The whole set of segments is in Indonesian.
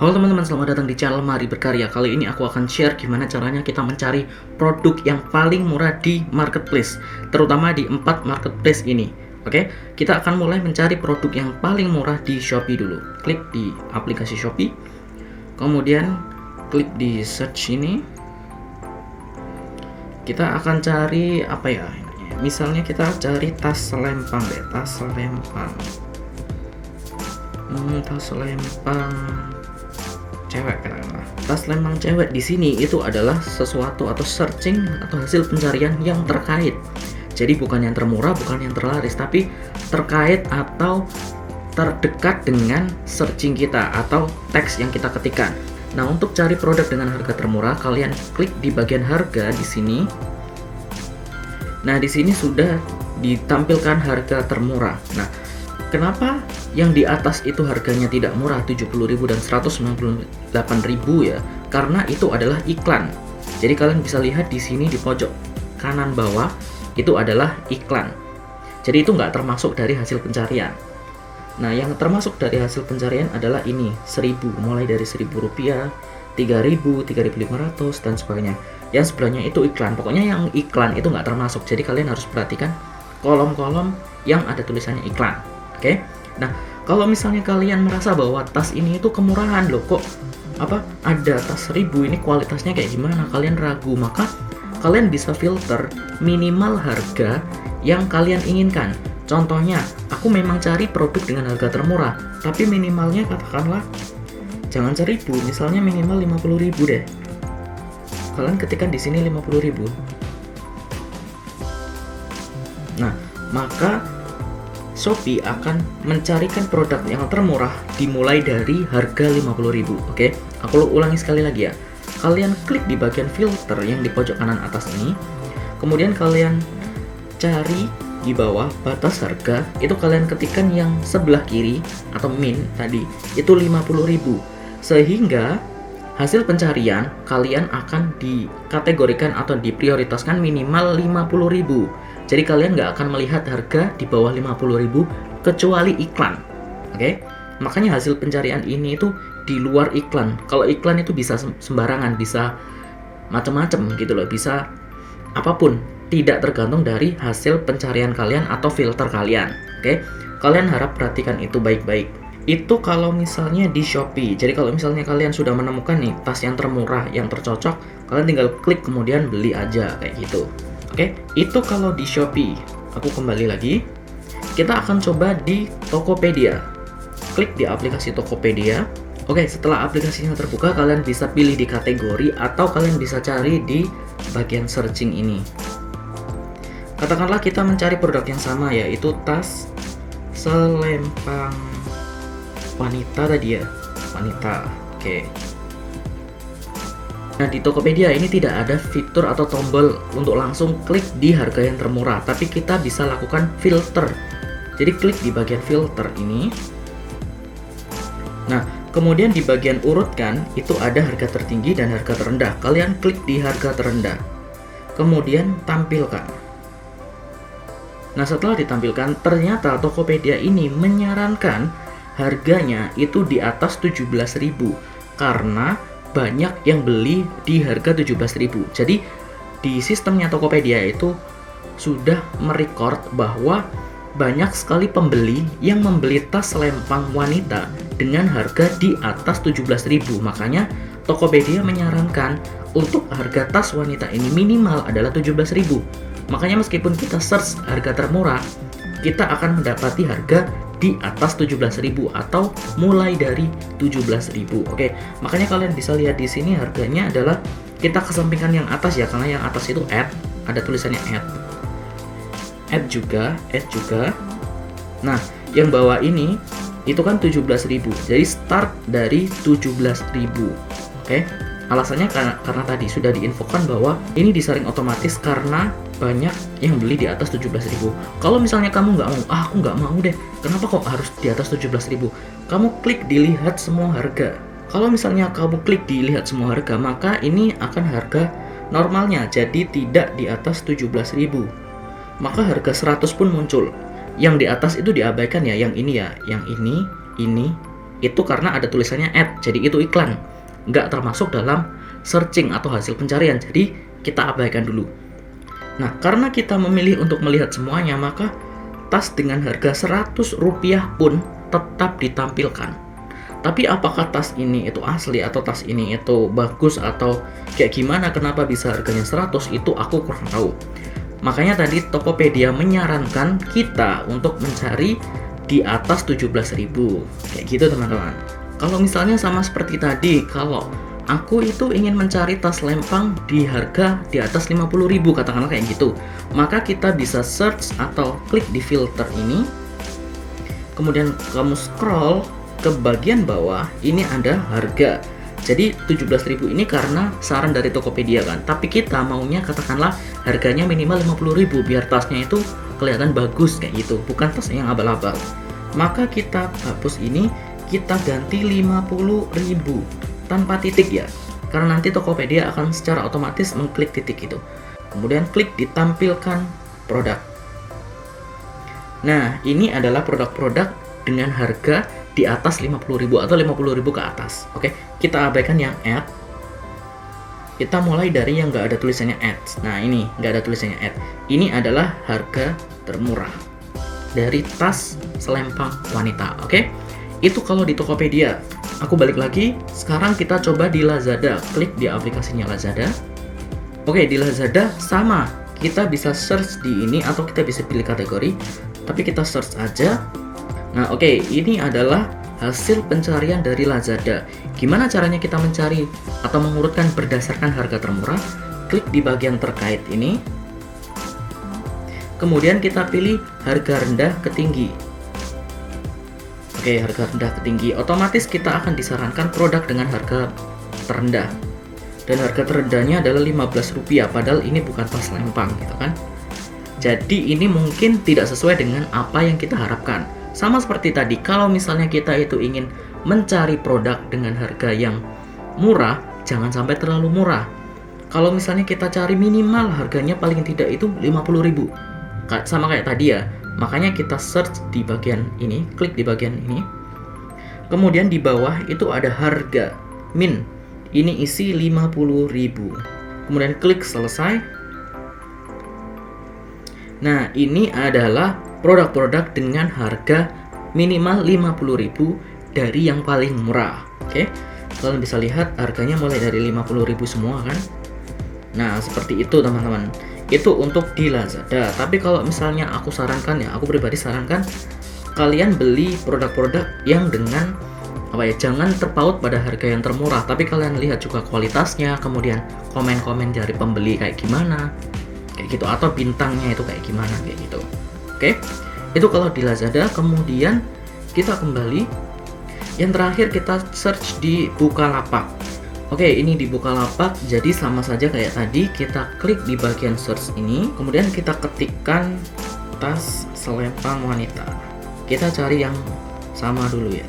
Halo teman-teman, selamat datang di channel Mari Berkarya. Kali ini aku akan share gimana caranya kita mencari produk yang paling murah di marketplace, terutama di 4 marketplace ini. Oke, kita akan mulai mencari produk yang paling murah di Shopee dulu. Klik di aplikasi Shopee, kemudian klik di search ini. Kita akan cari apa ya? Misalnya kita cari tas selempang deh, tas selempang. Tas selempang cewek katakanlah. Tas selempang cewek di sini itu adalah sesuatu atau searching atau hasil pencarian yang terkait. Jadi bukan yang termurah, bukan yang terlaris, tapi terkait atau terdekat dengan searching kita atau teks yang kita ketikkan. Nah, untuk cari produk dengan harga termurah, kalian klik di bagian harga di sini. Nah, di sini sudah ditampilkan harga termurah. Nah, kenapa yang di atas itu harganya tidak murah, 70.000 dan 198.000 ya? Karena itu adalah iklan. Jadi kalian bisa lihat di sini di pojok kanan bawah itu adalah iklan. Jadi itu nggak termasuk dari hasil pencarian. Nah, yang termasuk dari hasil pencarian adalah ini, 1000, mulai dari Rp1.000, 3.000, 3.500 dan sebagainya. Yang sebelahnya itu iklan. Pokoknya yang iklan itu nggak termasuk. Jadi kalian harus perhatikan kolom-kolom yang ada tulisannya iklan. Oke. Nah, kalau misalnya kalian merasa bahwa tas ini itu kemurahan loh, kok ada tas 1000 ini kualitasnya kayak gimana, kalian ragu, maka kalian bisa filter minimal harga yang kalian inginkan. Contohnya, aku memang cari produk dengan harga termurah, tapi minimalnya katakanlah jangan 1000, misalnya minimal 50.000 deh. Kalian ketikkan di sini 50.000. Nah, maka Shopee akan mencarikan produk yang termurah dimulai dari harga 50.000. Oke, aku ulangi sekali lagi ya. Kalian klik di bagian filter yang di pojok kanan atas ini. Kemudian kalian cari di bawah batas harga, itu kalian ketikkan yang sebelah kiri atau min tadi, itu 50.000. Sehingga hasil pencarian kalian akan dikategorikan atau diprioritaskan minimal 50.000. Jadi kalian nggak akan melihat harga di bawah 50.000 kecuali iklan. Oke? Makanya hasil pencarian ini itu di luar iklan. Kalau iklan itu bisa sembarangan, bisa macam-macam gitu loh, bisa apapun, tidak tergantung dari hasil pencarian kalian atau filter kalian. Oke? Kalian harap perhatikan itu baik-baik. Itu kalau misalnya di Shopee. Jadi kalau misalnya kalian sudah menemukan nih tas yang termurah, yang tercocok, kalian tinggal klik kemudian beli aja kayak gitu. Oke, itu kalau di Shopee. Aku kembali lagi. Kita akan coba di Tokopedia. Klik di aplikasi Tokopedia. Oke, setelah aplikasinya terbuka, kalian bisa pilih di kategori atau kalian bisa cari di bagian searching ini. Katakanlah kita mencari produk yang sama, yaitu tas selempang wanita tadi ya. Wanita. Oke. Nah, di Tokopedia ini tidak ada fitur atau tombol untuk langsung klik di harga yang termurah, tapi kita bisa lakukan filter. Jadi klik di bagian filter ini. Nah, kemudian di bagian urutkan itu ada harga tertinggi dan harga terendah. Kalian klik di harga terendah. Kemudian tampilkan. Nah, setelah ditampilkan, ternyata Tokopedia ini menyarankan harganya itu di atas 17.000 karena banyak yang beli di harga 17.000. Jadi di sistemnya Tokopedia itu sudah merecord bahwa banyak sekali pembeli yang membeli tas selempang wanita dengan harga di atas 17.000. Makanya Tokopedia menyarankan untuk harga tas wanita ini minimal adalah 17.000. Makanya meskipun kita search harga termurah, kita akan mendapati harga di atas 17.000 atau mulai dari 17.000. Oke, makanya kalian bisa lihat di sini harganya adalah, kita kesampingkan yang atas ya, karena yang atas itu add, ada tulisannya add juga. Nah, yang bawah ini itu kan 17.000. Jadi start dari 17.000. Oke. Alasannya karena tadi sudah diinfokan bahwa ini disaring otomatis karena banyak yang beli di atas 17.000. Kalau misalnya kamu nggak mau, aku nggak mau deh, kenapa kok harus di atas 17.000? Kamu klik dilihat semua harga. Kalau misalnya kamu klik dilihat semua harga, maka ini akan harga normalnya, jadi tidak di atas 17.000. Maka harga 100 pun muncul. Yang di atas itu diabaikan ya, yang ini ya, yang ini, itu karena ada tulisannya ad, jadi itu iklan, nggak termasuk dalam searching atau hasil pencarian, jadi kita abaikan dulu. Nah, karena kita memilih untuk melihat semuanya, maka tas dengan harga Rp100 pun tetap ditampilkan. Tapi apakah tas ini itu asli atau tas ini itu bagus atau kayak gimana, kenapa bisa harganya 100, itu aku kurang tahu. Makanya tadi Tokopedia menyarankan kita untuk mencari di atas 17.000, kayak gitu teman-teman. Kalau misalnya sama seperti tadi, kalau aku itu ingin mencari tas lempang di harga di atas 50.000, katakanlah kayak gitu, maka kita bisa search atau klik di filter ini, kemudian kamu scroll ke bagian bawah, ini ada harga. Jadi 17.000 ini karena saran dari Tokopedia kan, tapi kita maunya katakanlah harganya minimal 50.000 biar tasnya itu kelihatan bagus kayak gitu, bukan tas yang abal-abal. Maka kita hapus ini, kita ganti 50.000 tanpa titik ya, karena nanti Tokopedia akan secara otomatis mengklik titik itu. Kemudian klik ditampilkan produk. Nah, ini adalah produk-produk dengan harga di atas 50.000 atau 50.000 ke atas. Oke, kita abaikan yang ad. Kita mulai dari yang nggak ada tulisannya ads. Nah, ini nggak ada tulisannya ad. Ini adalah harga termurah dari tas selempang wanita. Oke, itu kalau di Tokopedia. Aku balik lagi. Sekarang kita coba di Lazada. Klik di aplikasinya Lazada. Oke, di Lazada sama. Kita bisa search di ini atau kita bisa pilih kategori. Tapi kita search aja. Nah, oke, ini adalah hasil pencarian dari Lazada. Gimana caranya kita mencari atau mengurutkan berdasarkan harga termurah? Klik di bagian terkait ini. Kemudian kita pilih harga rendah ke tinggi. Oke, harga rendah ke tinggi. Otomatis kita akan disarankan produk dengan harga terendah. Dan harga terendahnya adalah Rp15, padahal ini bukan tas lempang gitu kan. Jadi ini mungkin tidak sesuai dengan apa yang kita harapkan. Sama seperti tadi, kalau misalnya kita itu ingin mencari produk dengan harga yang murah, jangan sampai terlalu murah. Kalau misalnya kita cari minimal harganya paling tidak itu 50.000, sama kayak tadi ya. Makanya kita search di bagian ini, klik di bagian ini. Kemudian di bawah itu ada harga min. Ini isi 50.000. Kemudian klik selesai. Nah, ini adalah produk-produk dengan harga minimal 50.000 dari yang paling murah. Oke, kalian bisa lihat harganya mulai dari 50.000 semua kan. Nah, seperti itu teman-teman. Itu untuk di Lazada. Tapi kalau misalnya aku sarankan ya, aku pribadi sarankan kalian beli produk-produk yang dengan jangan terpaut pada harga yang termurah, tapi kalian lihat juga kualitasnya, kemudian komen-komen dari pembeli kayak gimana, kayak gitu, atau bintangnya itu kayak gimana, kayak gitu. Oke, itu kalau di Lazada. Kemudian kita kembali, yang terakhir kita search di Bukalapak. Oke, ini di Bukalapak, jadi sama saja kayak tadi, kita klik di bagian search ini, kemudian kita ketikkan tas selempang wanita. Kita cari yang sama dulu ya,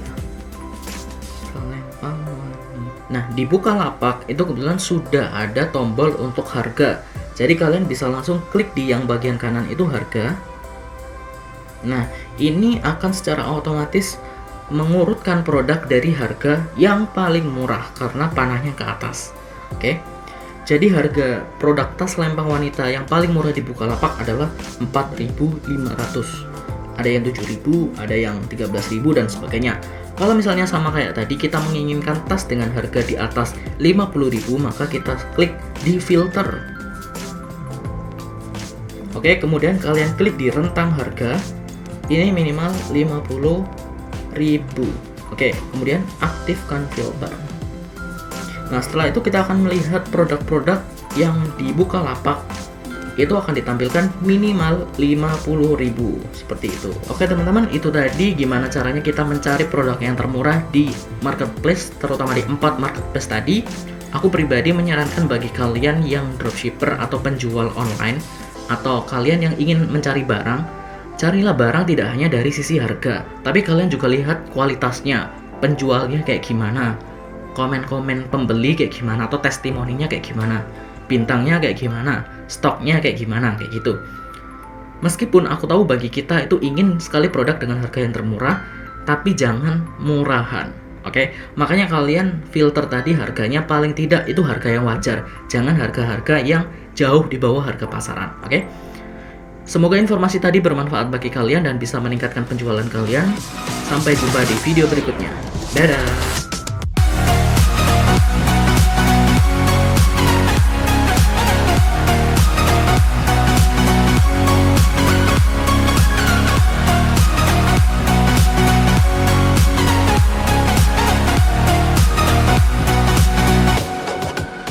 selempang wanita. Nah, di Bukalapak itu kebetulan sudah ada tombol untuk harga, jadi kalian bisa langsung klik di yang bagian kanan itu harga. Nah, ini akan secara otomatis mengurutkan produk dari harga yang paling murah karena panahnya ke atas. Oke. Jadi harga produk tas lempang wanita yang paling murah di Bukalapak adalah 4.500. Ada yang 7.000, ada yang 13.000 dan sebagainya. Kalau misalnya sama kayak tadi, kita menginginkan tas dengan harga di atas 50.000, maka kita klik di filter. Oke, kemudian kalian klik di rentang harga. Ini minimal 50.000. Oke, kemudian aktifkan filter. Nah, setelah itu kita akan melihat produk-produk yang di Bukalapak itu akan ditampilkan minimal 50.000 seperti itu. Oke teman-teman, itu tadi gimana caranya kita mencari produk yang termurah di marketplace, terutama di 4 marketplace tadi. Aku pribadi menyarankan bagi kalian yang dropshipper atau penjual online, atau kalian yang ingin mencari barang, carilah barang tidak hanya dari sisi harga, tapi kalian juga lihat kualitasnya, penjualnya kayak gimana, komen-komen pembeli kayak gimana, atau testimoninya kayak gimana, bintangnya kayak gimana, stoknya kayak gimana, kayak gitu. Meskipun aku tahu bagi kita itu ingin sekali produk dengan harga yang termurah, tapi jangan murahan. Oke, makanya kalian filter tadi harganya paling tidak itu harga yang wajar, jangan harga-harga yang jauh di bawah harga pasaran. Oke, semoga informasi tadi bermanfaat bagi kalian dan bisa meningkatkan penjualan kalian. Sampai jumpa di video berikutnya. Dadah.